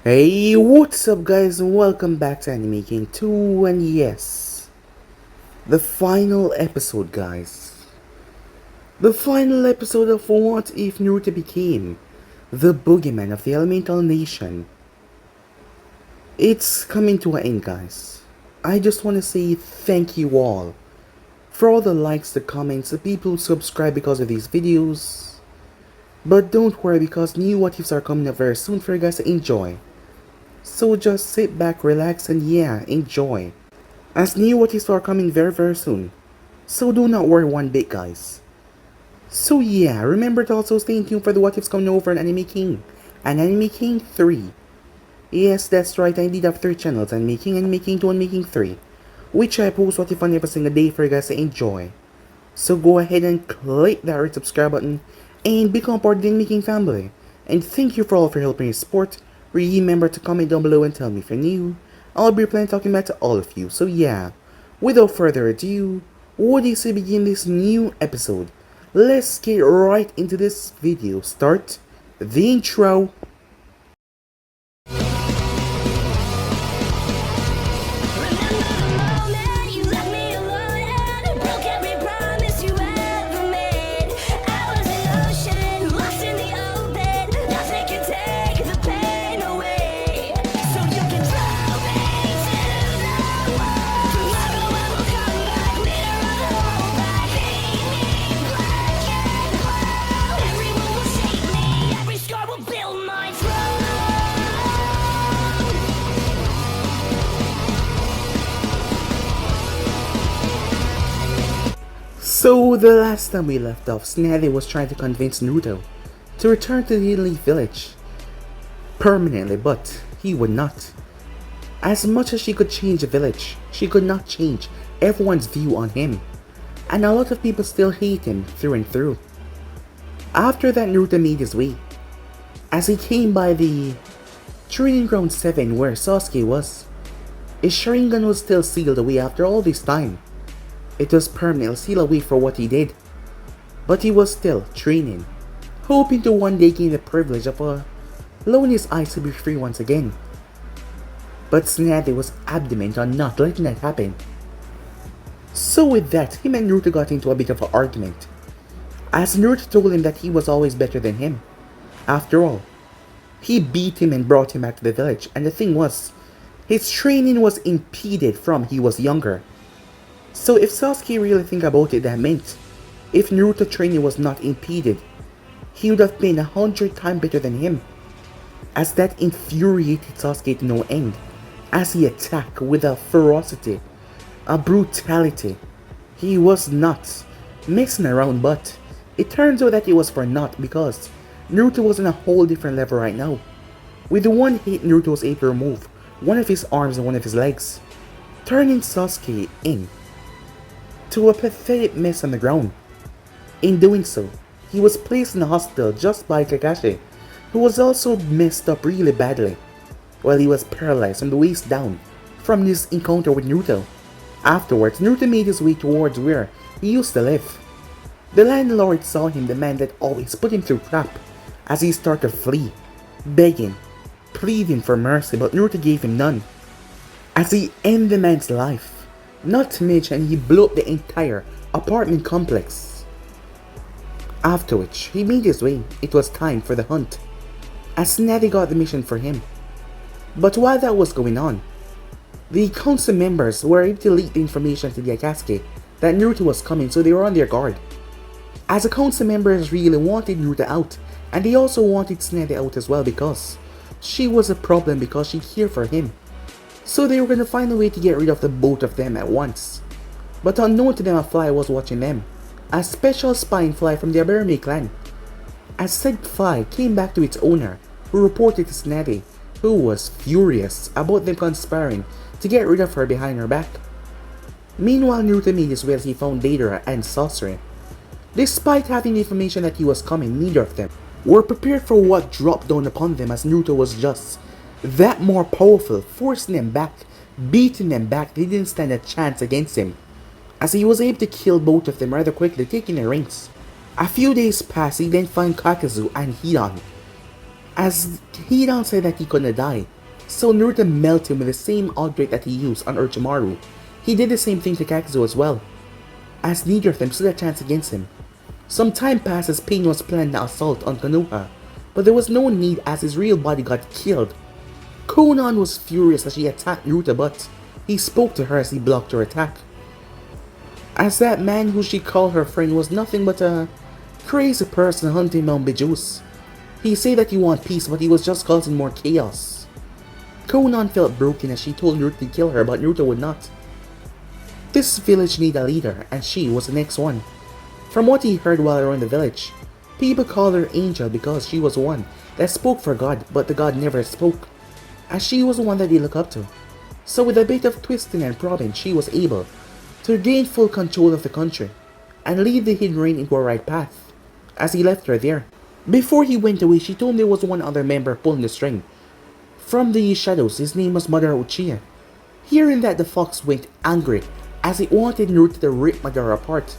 Hey, what's up guys, and welcome back to Anime King 2, and yes, the final episode guys. The final episode of What If Naruto became the Boogeyman of the Elemental Nation. It's coming to an end guys. I just want to say thank you all for all the likes, the comments, the people who subscribe because of these videos. But don't worry, because new What Ifs are coming up very soon for you guys to enjoy. So just sit back, relax, and yeah, enjoy. As new What Ifs are coming very soon. So do not worry one bit guys. So yeah, remember to also stay tuned for the What Ifs coming over on Anime King and Anime King 3. Yes, that's right, I did have 3 channels, Anime King, Anime King 2, and Anime King 3. Which I post What If on every single day for you guys to enjoy. So go ahead and click that red subscribe button and become part of the Anime King family. And thank you for all for helping your support. Remember to comment down below and tell me if you're new. I'll be planning talking back to all of you. So yeah, without further ado, what do you say begin this new episode? Let's get right into this video. Start the intro. So the last time we left off, Snazzy was trying to convince Naruto to return to the Hidden Leaf Village permanently, but he would not. As much as she could change the village, she could not change everyone's view on him, and a lot of people still hate him through and through. After that, Naruto made his way. As he came by the Training Ground 7 where Sasuke was, his Sharingan was still sealed away after all this time. It was permanently sealed away for what he did, but he was still training, hoping to one day gain the privilege of allowing his eyes to be free once again. But Tsunade was adamant on not letting that happen. So with that, him and Naruto got into a bit of an argument, as Naruto told him that he was always better than him. After all, he beat him and brought him back to the village, and the thing was, his training was impeded from he was younger. So if Sasuke really think about it, that meant, if Naruto training was not impeded, he would have been 100 times better than him. As that infuriated Sasuke to no end, as he attacked with a ferocity, a brutality. He was not messing around, but it turns out that it was for naught, because Naruto was on a whole different level right now. With the one hit, Naruto was able to remove one of his arms and one of his legs, turning Sasuke to a pathetic mess on the ground. In doing so, he was placed in a hospital just by Kakashi, who was also messed up really badly, while he was paralyzed from the waist down from this encounter with Naruto. Afterwards, Naruto made his way towards where he used to live. The landlord saw him, the man that always put him through crap, as he started to flee, begging, pleading for mercy, but Naruto gave him none, as he ended the man's life. Not to mention, he blew up the entire apartment complex. After which, he made his way. It was time for the hunt, as Tsunade got the mission for him. But while that was going on, the council members were able to leak the information to the Akatsuki that Naruto was coming, so they were on their guard. As the council members really wanted Naruto out, and they also wanted Tsunade out as well, because she was a problem because she cared for him. So they were going to find a way to get rid of the both of them at once. But unknown to them, a fly was watching them, a special spying fly from the Aburame clan. As said fly came back to its owner, who reported to Tsunade, who was furious about them conspiring to get rid of her behind her back. Meanwhile, Naruto made his way as he found Deidara and Sasori. Despite having the information that he was coming, neither of them were prepared for what dropped down upon them, as Naruto was just that more powerful, forcing them back, beating them back. They didn't stand a chance against him, as he was able to kill both of them rather quickly, taking their rings. A few days passed, he then found Kakazu and Hidan, as he now said that he couldn't die. So Naruto melted him with the same object that he used on Orochimaru. He did the same thing to Kakazo as well, as neither of them stood a chance against him. Some time passed as Pain was planning an assault on Konoha, but there was no need as his real body got killed. Konan was furious as she attacked Naruto, but he spoke to her as he blocked her attack. As that man who she called her friend was nothing but a crazy person hunting Mount Bejus. He said that he wanted peace, but he was just causing more chaos. Konan felt broken as she told Naruto to kill her, but Naruto would not. This village needed a leader, and she was the next one. From what he heard while around the village, people called her Angel because she was one that spoke for God, but the God never spoke, as she was the one that they looked up to. So with a bit of twisting and probing, she was able to gain full control of the country and lead the hidden rain into a right path, as he left her there. Before he went away, she told him there was one other member pulling the string. From the shadows, his name was Madara Uchiha. Hearing that, the fox went angry as he wanted Naruto to rip Madara apart,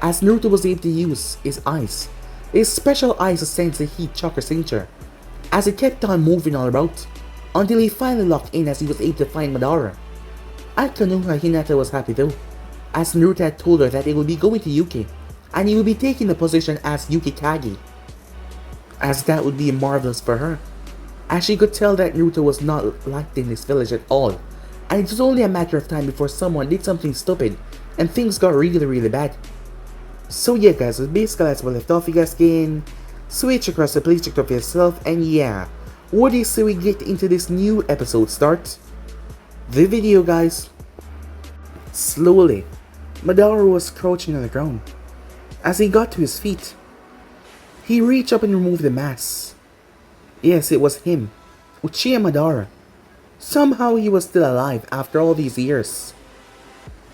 as Naruto was able to use his eyes, his special eyes to sense the heat chakra signature, as he kept on moving all about, until he finally locked in as he was able to find Madara. At Konoha, Hinata was happy though, as Naruto had told her that they would be going to Yuki, and he would be taking the position as Yukikage, as that would be marvelous for her, as she could tell that Naruto was not liked in this village at all, and it was only a matter of time before someone did something stupid and things got really bad. So yeah guys, so basically that's where we left off. You guys can switch across the please check it out for yourself, and yeah, what do you say we get into this new episode start? The video guys. Slowly, Madara was crouching on the ground. As he got to his feet, he reached up and removed the mask. Yes, it was him, Uchiha Madara. Somehow he was still alive after all these years.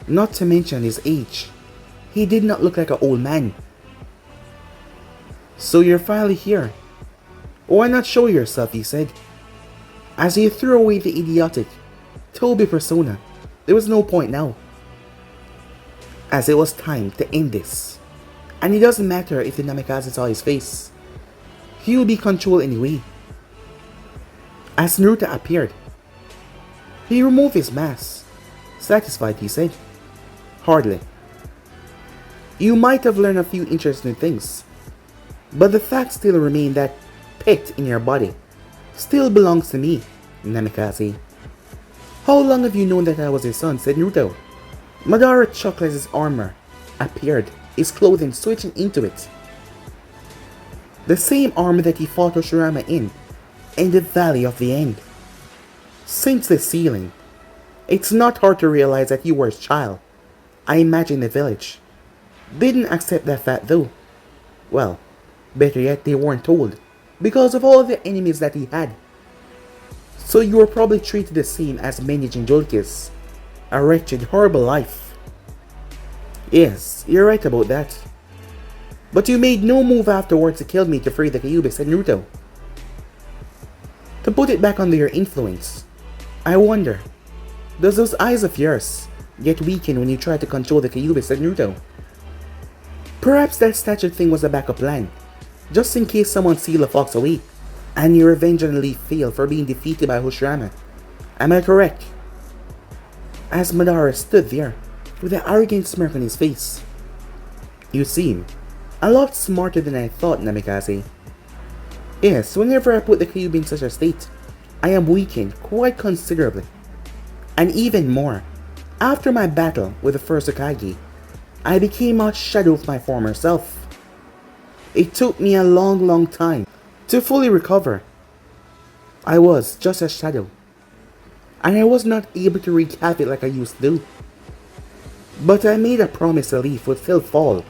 Not to mention his age. He did not look like an old man. So you're finally here. Why not show yourself, he said, as he threw away the idiotic Toby persona. There was no point now, as it was time to end this. And it doesn't matter if the Namikaze saw his face. He will be controlled anyway. As Naruto appeared, he removed his mask. Satisfied, he said. Hardly. You might have learned a few interesting things, but the fact still remains that pet in your body still belongs to me, Namikaze. How long have you known that I was your son? Said Naruto. Madara chuckled as his armor appeared, his clothing switching into it. The same armor that he fought Hashirama in the Valley of the End. Since the ceiling, it's not hard to realize that you were his child. I imagine the village didn't accept that fact though. Well, better yet, they weren't told, because of all the enemies that he had. So you were probably treated the same as many Jinjurikis. A wretched, horrible life. Yes, you're right about that. But you made no move afterwards to kill me to free the Kyuubi, said Naruto. To put it back under your influence. I wonder, does those eyes of yours get weakened when you try to control the Kyuubi, said Naruto. Perhaps that statue thing was a backup plan, just in case someone sealed the fox away, and your revenge on the leaf failed for being defeated by Hashirama. Am I correct? As Madara stood there, with an arrogant smirk on his face. You seem a lot smarter than I thought, Namikaze. Yes, whenever I put the Kyuubi in such a state, I am weakened quite considerably. And even more, after my battle with the first Hokage, I became a shadow of my former self. It took me a long time to fully recover. I was just a shadow, and I was not able to wreak havoc like I used to do. But I made a promise the leaf would still fall,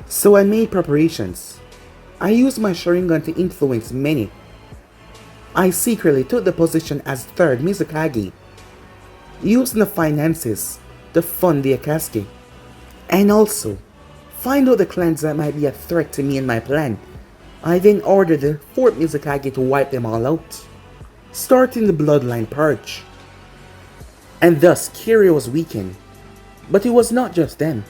so I made preparations. I used my Sharingan to influence many. I secretly took the position as third Mizukage, using the finances to fund the Akatsuki, and also find out the clans that might be a threat to me and my plan. I then ordered the fourth Mizukage to wipe them all out, starting the bloodline purge. And thus Kiryu was weakened. But it was not just them.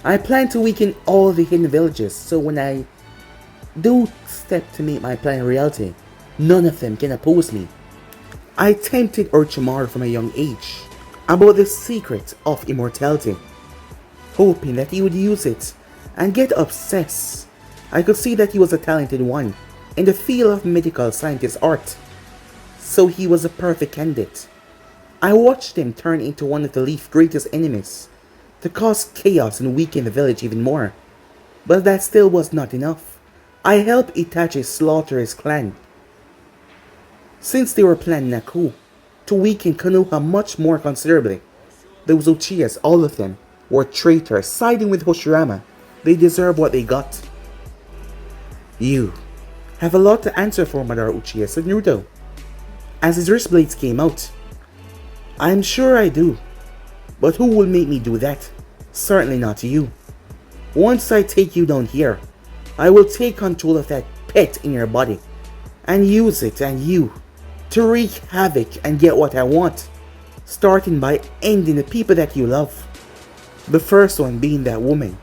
I plan to weaken all the hidden villages, so when I do step to make my plan a reality, None of them can oppose me. I tempted Orochimaru from a young age about the secret of immortality, hoping that he would use it and get obsessed. I could see that he was a talented one in the field of medical scientist art, so he was a perfect candidate. I watched him turn into one of the Leaf's greatest enemies to cause chaos and weaken the village even more. But that still was not enough. I helped Itachi slaughter his clan, since they were planning a coup to weaken Konoha much more considerably. Those Uchihas, all of them, were traitors siding with Hoshirama. They deserve what they got. You have a lot to answer for, Madara Uchiha, said Naruto, as his wrist blades came out. I'm sure I do, but who will make me do that? Certainly not you. Once I take you down here, I will take control of that pet in your body and use it and you to wreak havoc and get what I want, starting by ending the people that you love. The first one being that woman.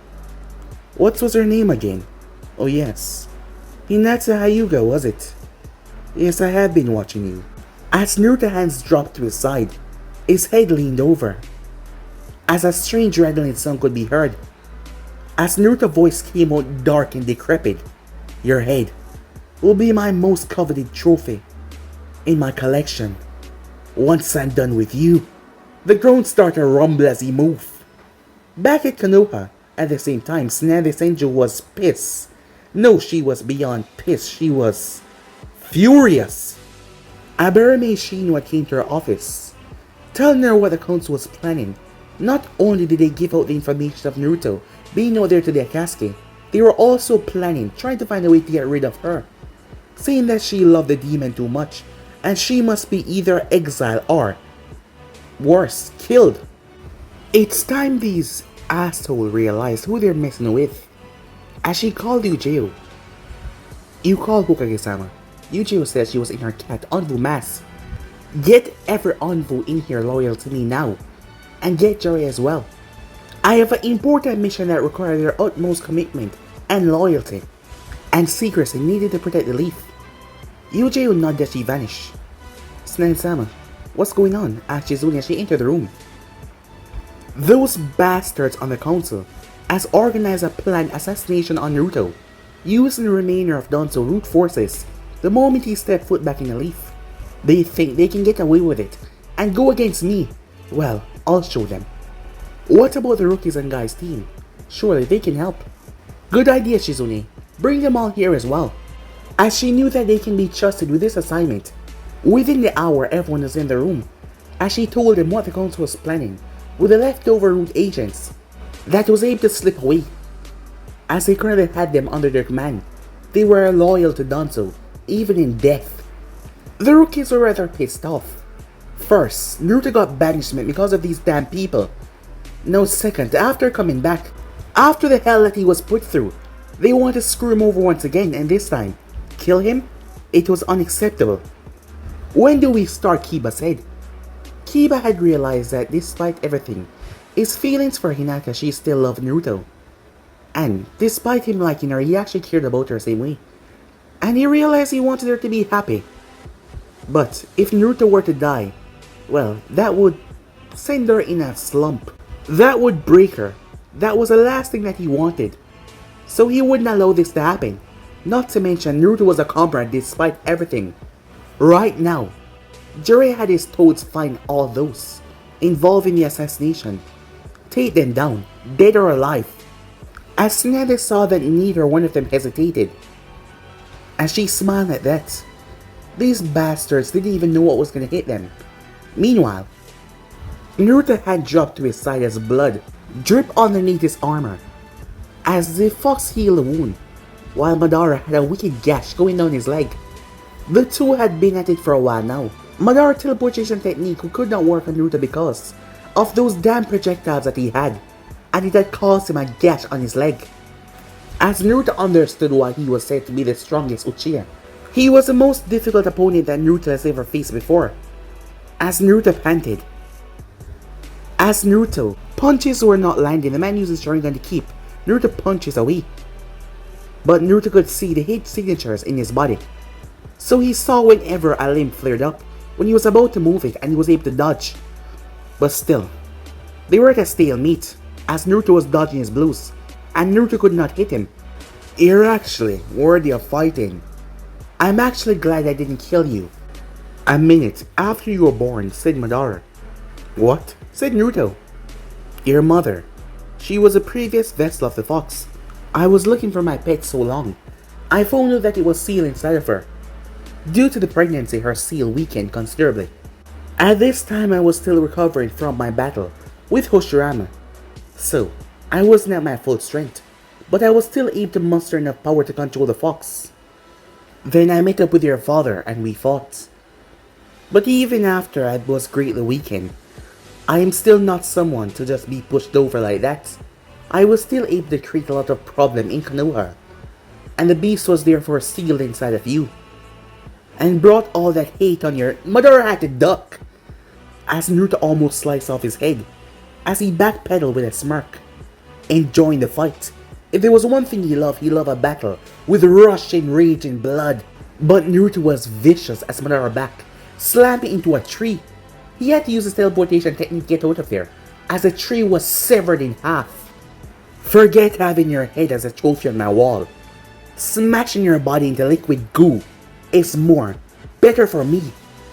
What was her name again? Oh yes, Hinata Hyuga, was it? Yes, I have been watching you. As Naruto's hands dropped to his side, his head leaned over, as a strange rattling sound could be heard. As Naruto's voice came out dark and decrepit, your head will be my most coveted trophy in my collection. Once I'm done with you. The groans started to rumble as he moved. Back at Konoha, at the same time, Tsunade Senju was pissed. No, she was beyond pissed. She was furious. Aberame Shinwa came to her office, telling her what the council was planning. Not only did they give out the information of Naruto being out there to the Akatsuki, they were also planning, trying to find a way to get rid of her, saying that she loved the demon too much and she must be either exiled or, worse, killed. It's time these assholes realized who they're messing with. As she called Uchiha. You called Hokage-sama. Uchiha said she was in her cat Anvu mask. Get every Anvu in here loyal to me now, and get Jiraiya as well. I have an important mission that requires their utmost commitment and loyalty and secrecy needed to protect the leaf. Uchiha nodded as she vanished. Tsunade-sama, what's going on? Asked Chizune as she entered the room. Those bastards on the council has organized a planned assassination on Naruto, using the remainder of Danzo root forces the moment he stepped foot back in the leaf. They think they can get away with it and go against me. Well, I'll show them. What about the rookies and guys team? Surely they can help. Good idea, Shizune. Bring them all here as well. As she knew that they can be trusted with this assignment. Within the hour, everyone was in the room, as she told them what the council was planning with the leftover root agents that was able to slip away. As they currently had them under their command, they were loyal to Danzo, even in death. The rookies were rather pissed off. First, Naruto got banishment because of these damn people. No, second, after coming back, after the hell that he was put through, they wanted to screw him over once again, and this time, kill him? It was unacceptable. When do we start, Kiba said. Kiba had realized that despite everything, his feelings for Hinata, she still loved Naruto. And despite him liking her, he actually cared about her the same way. And he realized he wanted her to be happy. But if Naruto were to die, well, that would send her in a slump. That would break her. That was the last thing that he wanted. So he wouldn't allow this to happen. Not to mention, Naruto was a comrade despite everything. Right now, Jiraiya had his toads find all those involved in the assassination. Take them down, dead or alive. As Tsunade saw that neither one of them hesitated, as she smiled at that, these bastards didn't even know what was going to hit them. Meanwhile, Naruto had dropped to his side as blood dripped underneath his armor, as the fox healed a wound, while Madara had a wicked gash going down his leg. The two had been at it for a while now. Madara's teleportation technique could not work on Naruto because of those damn projectiles that he had, and it had caused him a gash on his leg. As Naruto understood why he was said to be the strongest Uchiha, he was the most difficult opponent that Naruto has ever faced before. As Naruto panted, as Naruto punches were not landing, the man uses Sharingan to keep Naruto punches away. But Naruto could see the hit signatures in his body. So he saw whenever a limb flared up, when he was about to move it, and he was able to dodge. But still, they were at a stalemate, as Naruto was dodging his blows, and Naruto could not hit him. "You're actually worthy of fighting. I'm actually glad I didn't kill you." "A minute after you were born," said Madara. "What?" said Naruto. "Your mother. She was a previous vessel of the fox. I was looking for my pet so long. I found out that it was sealed inside of her. Due to the pregnancy, her seal weakened considerably. At this time, I was still recovering from my battle with Hoshirama. So, I wasn't at my full strength, but I was still able to muster enough power to control the fox. Then I met up with your father and we fought. But even after I was greatly weakened, I am still not someone to just be pushed over like that. I was still able to create a lot of problem in Konoha, and the beast was therefore sealed inside of you, and brought all that hate on your—" Madara had to duck, as Naruto almost sliced off his head, as he backpedaled with a smirk, enjoying the fight. If there was one thing he loved a battle with rush and rage and blood. But Naruto was vicious as Madara back, slamming into a tree. He had to use his teleportation technique to get out of there, as the tree was severed in half. "Forget having your head as a trophy on my wall. Smashing your body into liquid goo is better for me,"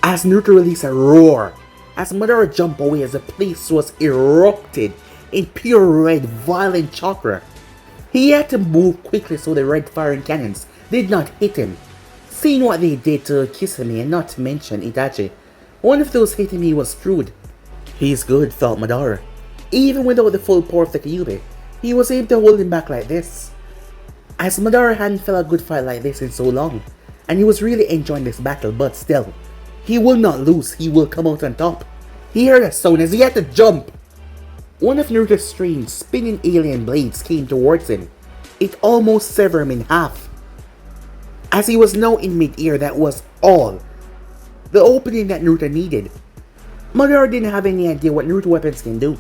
as Naruto released a roar, as Madara jumped away as the place was erupted in pure red violent chakra. He had to move quickly so the red firing cannons did not hit him. Seeing what they did to Kisame and not to mention Itachi, one of those hitting me was screwed. "He's good," thought Madara. Even without the full power of the Kyuubi, he was able to hold him back like this. As Madara hadn't felt a good fight like this in so long, and he was really enjoying this battle, but still, he will not lose, he will come out on top. He heard a sound as he had to jump. One of Naruto's strange spinning alien blades came towards him. It almost severed him in half. As he was now in mid-air, that was all the opening that Naruto needed. Madara didn't have any idea what Naruto weapons can do,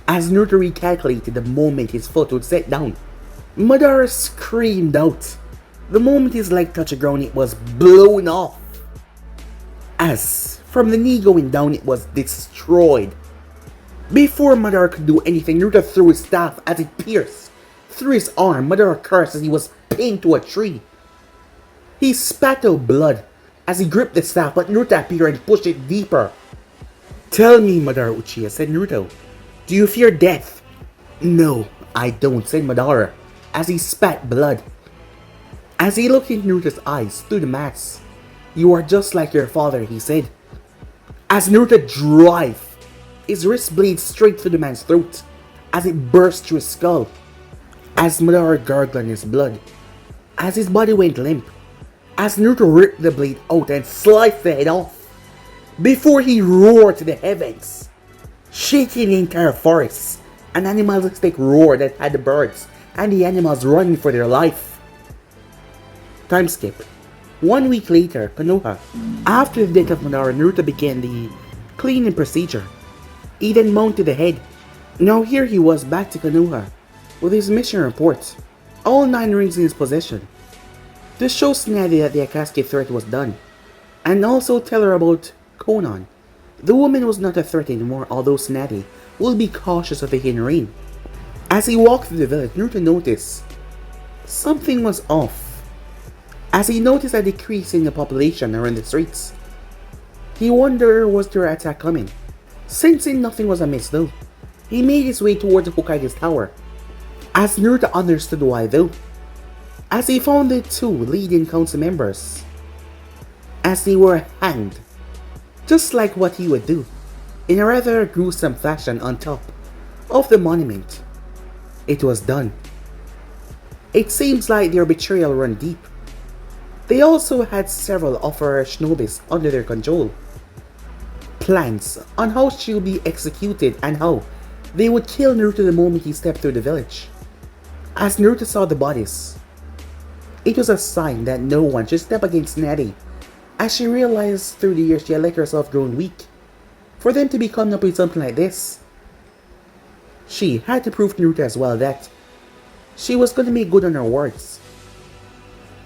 as Naruto recalculated the moment his foot would set down. Madara screamed out. The moment his leg touched the ground, it was blown off. As from the knee going down, it was destroyed. Before Madara could do anything, Naruto threw his staff as it pierced through his arm. Madara cursed as he was pinned to a tree. He spat out blood as he gripped the staff, but Naruto appeared and pushed it deeper. "Tell me, Madara Uchiha," said Naruto. "Do you fear death?" "No, I don't," said Madara, as he spat blood. As he looked in Naruto's eyes through the mask, "You are just like your father," he said. As Naruto drove his wrist blade straight through the man's throat, as it burst through his skull. As Madara gargled his blood, as his body went limp, as Naruto ripped the blade out and sliced the head off, before he roared to the heavens, shaking the entire forest, an animalistic roar that had the birds and the animals running for their life. Time skip. 1 week later, Konoha. After the death of Madara, Naruto began the cleaning procedure. He then mounted the head. Now here he was back to Konoha with his mission report, all 9 rings in his possession, to show Tsunade that the Akatsuki threat was done, and also tell her about Konan. The woman was not a threat anymore, although Tsunade will be cautious of the hidden ring. As he walked through the village, Naruto noticed something was off, as he noticed a decrease in the population around the streets. He wondered, was their attack coming? Sensing nothing was amiss though, he made his way towards the Hokage's tower, as Naruto understood why though, as he found the 2 leading council members, as they were hanged, just like what he would do, in a rather gruesome fashion on top of the monument. It was done. It seems like their betrayal ran deep. They also had several of her shinobis under their control. Plans on how she would be executed and how they would kill Naruto the moment he stepped through the village. As Naruto saw the bodies, it was a sign that no one should step against Tsunade, as she realized through the years she had let herself grow weak. For them to be coming up with something like this, she had to prove to Naruto as well that she was going to make good on her words.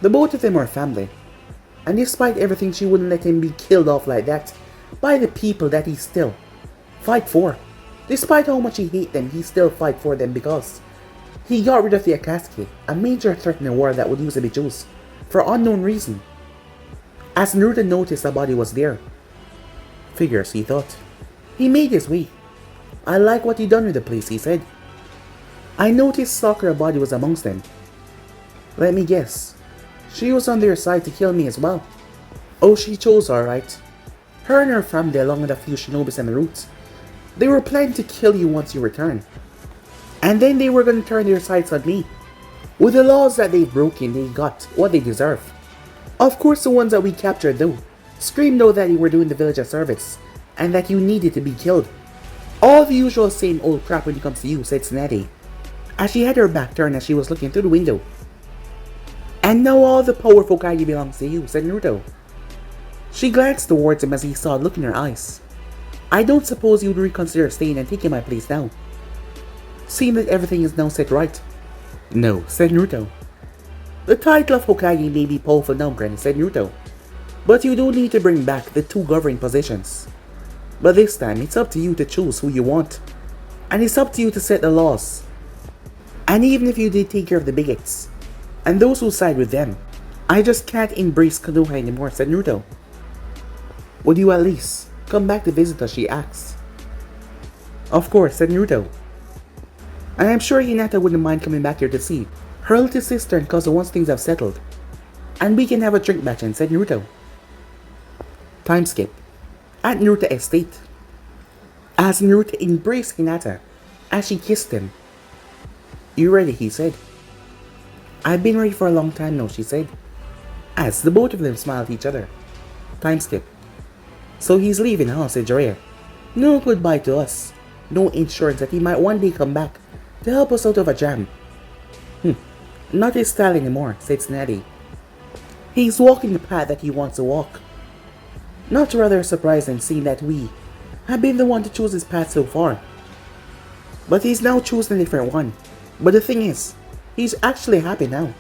The both of them were family. And despite everything, she wouldn't let him be killed off like that by the people that he still fight for. Despite how much he hates them, he still fight for them because he got rid of the Akatsuki, a major threat in the war that would use to be used for unknown reason. As Naruto noticed a body was there, figures, he thought. He made his way. I like what you done with the place, he said. I noticed Sakura body was amongst them. Let me guess. She was on their side to kill me as well. Oh, she chose alright. Her and her family along with a few shinobis and the roots. They were planning to kill you once you return. And then they were going to turn their sights on me. With the laws that they've broken, they got what they deserve. Of course, the ones that we captured though, screamed though that you were doing the village a service, and that you needed to be killed. All the usual same old crap when it comes to you, said Tsunade, as she had her back turned as she was looking through the window. And now all the powerful Kage belongs to you, said Naruto. She glanced towards him as he saw a look in her eyes. I don't suppose you would reconsider staying and taking my place now. Seeing that everything is now set right. No, said Naruto. The title of Hokage may be powerful now, Granny, said Naruto. But you do need to bring back the two governing positions. But this time, it's up to you to choose who you want. And it's up to you to set the laws. And even if you did take care of the bigots, and those who side with them, I just can't embrace Konoha anymore, said Naruto. Would you at least come back to visit us, she asked. Of course, said Naruto. And I'm sure Hinata wouldn't mind coming back here to see her little sister and cousin once things have settled. And we can have a drink match, and said Naruto. Time skip. At Naruto estate. As Naruto embraced Hinata as she kissed him. You ready? He said. I've been ready for a long time now, she said. As the both of them smiled at each other. Time skip. So he's leaving, huh? Said Jiraiya. No goodbye to us. No insurance that he might one day come back to help us out of a jam. Not his style anymore, said Tsunade. He's walking the path that he wants to walk. Not rather surprising seeing that we have been the one to choose his path so far. But he's now chosen a different one. But the thing is, he's actually happy now.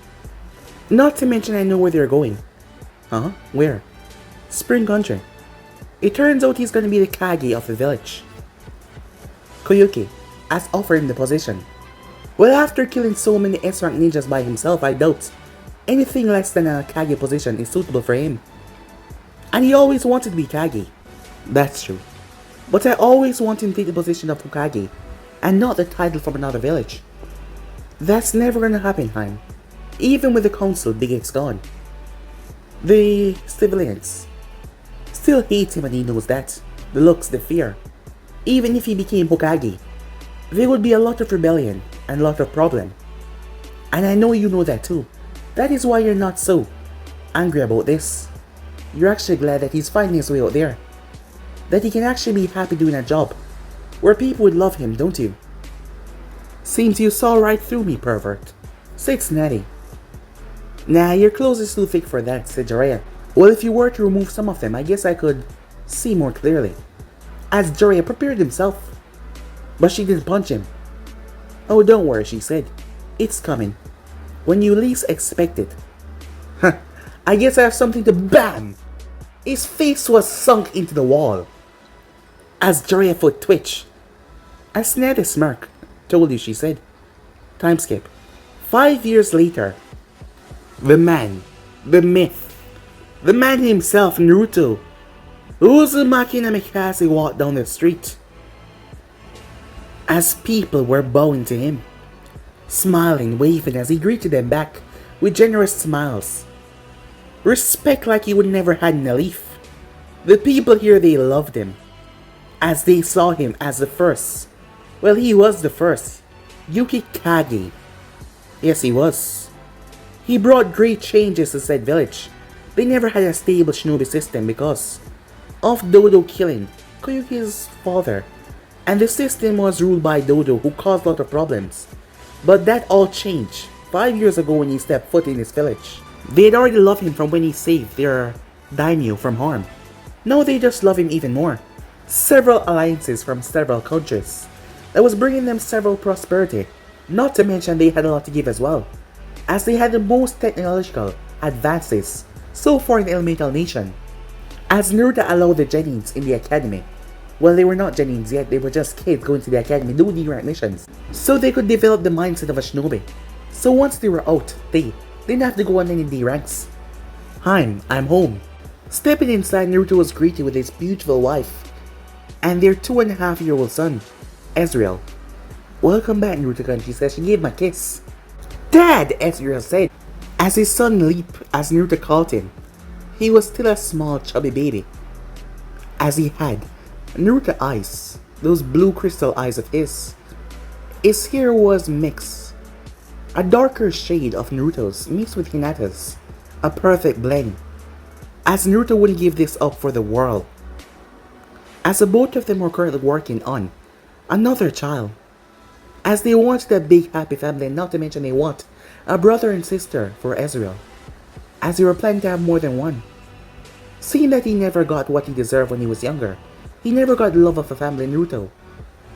Not to mention I know where they're going. Huh? Where? Spring Country. It turns out he's gonna be the Kage of the village. Koyuki has offered him the position. Well, after killing so many S-rank ninjas by himself, I doubt anything less than a Kage position is suitable for him. And he always wanted to be Kage. That's true. But I always want him to take the position of Hokage, and not the title from another village. That's never gonna happen, Hein. Even with the council bigots gone. The civilians still hate him and he knows that. The looks, the fear. Even if he became Hokage, there would be a lot of rebellion and a lot of problem. And I know you know that too. That is why you're not so angry about this. You're actually glad that he's finding his way out there. That he can actually be happy doing a job where people would love him, don't you? Seems you saw right through me, pervert, said Tsunade. Nah, your clothes is too thick for that, said Jiraiya. Well, if you were to remove some of them, I guess I could see more clearly. As Jiraiya prepared himself. But she didn't punch him. Oh, don't worry, she said. It's coming. When you least expect it. Huh, I guess I have something to BAM! His face was sunk into the wall. As Jiraiya foot twitched. A Tsunade smirk. Told you, she said. Time skip. 5 years later. The man. The myth. The man himself, Naruto. Uzumaki Namikaze walked down the street. As people were bowing to him. Smiling, waving as he greeted them back with generous smiles. Respect like he would never had in a leaf. The people here, they loved him. As they saw him as the first. Well, he was the first. Yukikage. Yes, he was. He brought great changes to said village. They never had a stable shinobi system because of Dodo killing Koyuki's father. And the system was ruled by Dodo, who caused a lot of problems. But that all changed 5 years ago when he stepped foot in his village. They had already loved him from when he saved their daimyo from harm. Now they just love him even more. Several alliances from several countries. That was bringing them several prosperity. Not to mention they had a lot to give as well. As they had the most technological advances so far in Elemental Nation, as Naruto allowed the Genins in the academy. Well, they were not Genins yet, they were just kids going to the academy doing D-rank missions, so they could develop the mindset of a shinobi. So once they were out, they didn't have to go on any D-ranks. Hi, I'm home. Stepping inside, Naruto was greeted with his beautiful wife and their 2.5-year-old son, Ezreal. Welcome back, Naruto-kun, she said. She gave him a kiss. Dad, Ezreal said, as his son leaped as Naruto called him. He was still a small, chubby baby, as he had Naruto eyes, those blue crystal eyes of his. His hair was mixed, a darker shade of Naruto's mixed with Hinata's, a perfect blend, as Naruto wouldn't give this up for the world. As the both of them were currently working on another child, as they wanted a big happy family, and not to mention they want a brother and sister for Ezreal, as they were planning to have more than one. Seeing that he never got what he deserved when he was younger, he never got the love of a family, Naruto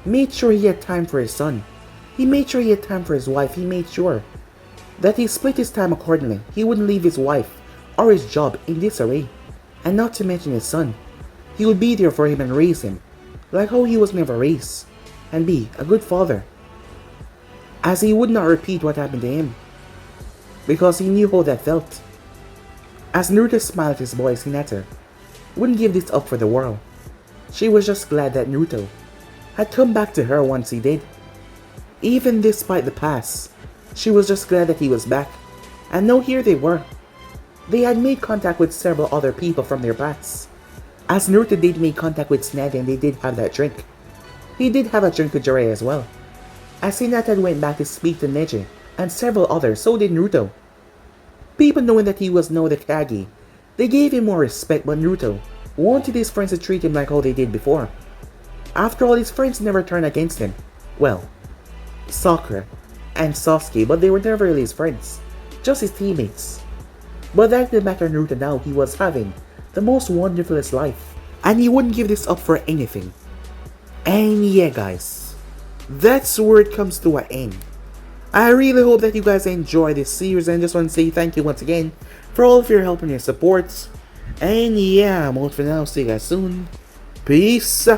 made sure he had time for his son. He made sure he had time for his wife. He made sure that he split his time accordingly. He wouldn't leave his wife or his job in disarray. And not to mention his son. He would be there for him and raise him, like how he was never raised, and be a good father, as he would not repeat what happened to him, because he knew how that felt. As Naruto smiled at his boys, Hinata wouldn't give this up for the world. She was just glad that Naruto had come back to her once he did. Even despite the past, she was just glad that he was back. And now here they were. They had made contact with several other people from their past. As Naruto did make contact with Tsunade, and they did have that drink. He did have a drink with Jiraiya as well. As Hinata went back to speak to Neji and several others, so did Naruto. People knowing that he was now the Kage, they gave him more respect, but Naruto wanted his friends to treat him like how they did before. After all, his friends never turned against him. Well, Sakura and Sasuke, but they were never really his friends, just his teammates. But that didn't matter Naruto now. He was having the most wonderfulest life, and he wouldn't give this up for anything. And yeah guys, that's where it comes to an end. I really hope that you guys enjoy this series, and just want to say thank you once again for all of your help and your support. And yeah, I'm out for now. See you guys soon. Peace.